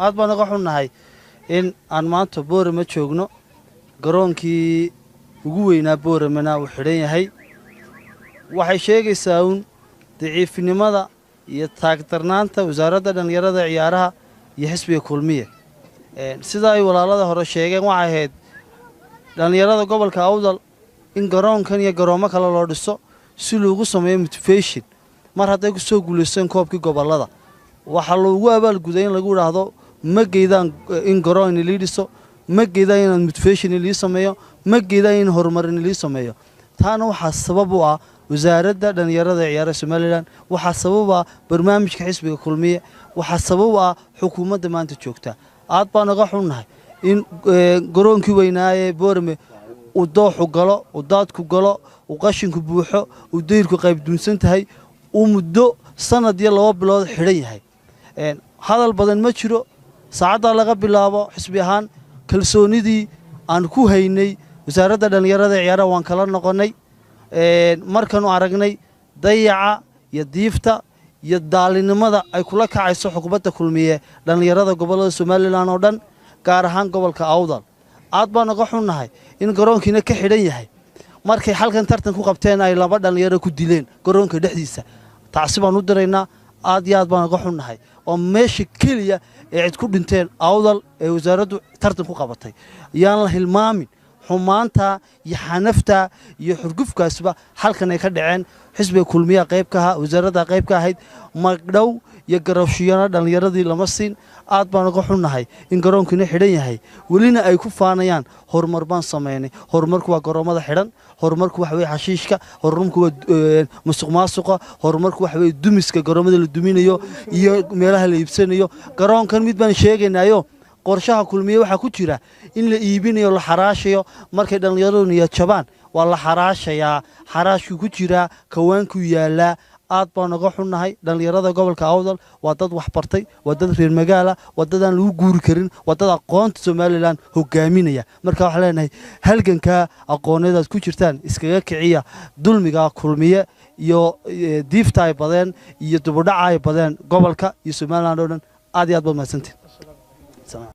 aad baan uga xunnahay in aan maanta Boorama joogno garoonkii ugu weynaa Booramana uu xidhan yahay waxay sheegaysaa daciifnimada iyo taagtarnaanta wasaaradda dhalinyarada ciyaaraha iyo xisbiga kulmiye sida ay walaalada hore sheegeen waxay ahayd dhalinyarada gobolka Awdal in garoonkan iyo garoomo kale loo dhiso si loogu sameeyo motivation mar haday ku soo guuleysteen koobkii gobolada waxa loogu abaalguday in lagu raahdo ma geedaan in garoon la dhiso ma geedaan in motivation la sameeyo ma geedaan in horumarin la sameeyo taana waxa sabab u ah wasaaradda dhalinyarada ciyaaraha Soomaaliland waxa sabab u ah barnaamijka xisbiga kulmiye waxa sabab u ah xukuumadda maanta joogta aad baan uga xunnahay in garoonkii weynaa ee Boorame uu dooxu galo uu daadku galo uu qashinku buuxo uu deyrku qayb duunsan tahay uu muddo sanad iyo 2 bilood xidhan yahay hadal badan ma jiro saacada laga bilaabo xisbi ahaan kalsoonidii aan ku haynay wasaaradda dhalinyarada ciyaaraha waan kala noqonay markaan aragnay dayaca iyo diifta iyo daalinimada ay kula kacayso xukuumadda kulmiye dhalinyarada gobolada Soomaaliland oo dhan gaar ahaan gobolka Awdal aad baan uga xunnahay in garoonkiina ka xidhan yahay markay halkan tartan ku qabteen ay laba dhalinyaro ku dileen garoonka dhexdiisa taasibaan u direynaa aad iyo aad baan uga xunnahay oo meesha kaliya ee cid ku dhinteen Awdal ee wasaaraddu tartan ku qabatay yaan la hilmaamin xumaanta iyo xanafta iyo xurgufkaasba halkan ay ka dhaceen xisbiga kulmiye qayb ka ah wasaaradda qayb ka ahayd magdhow iyo garashiyana dhalinyaradii lama siin aad baan uga xunnahay in garoonkiina xidhan yahay welina ay ku faanayaan horumar baan sameynay horumarku waa garoomada xidhan horumarku waxa weey xashiishka horumarku waa musuqmaasuqa horumarku waxa weey dumiska garoomada la duminayo iyo meelaha la iibsanayo garoonkan mid baan sheegaynaayo qorshaha kulmiye waxa ku jira in la iibinayo la xaraashayo markay dhalinyaradu iyo jabaan waa la xaraashaya xaraashku ku jira kawaanku yaala aad baan uga xunnahay dhalinyarada gobolka Awdal waa dad wax bartay waa dad reer magaala waa dad aan lagu guuri karin waa dad aqoonta Soomaaliland hogaaminaya marka waxa leenahay halganka aqooneed ku jirtaan iskaga kiciya dulmiga kulmiye iyo diifta ay badeen iyo dubadhaca ay badeen gobolka iyo Soomaaliland oo dhan aad iyo aad baad mahadsantiin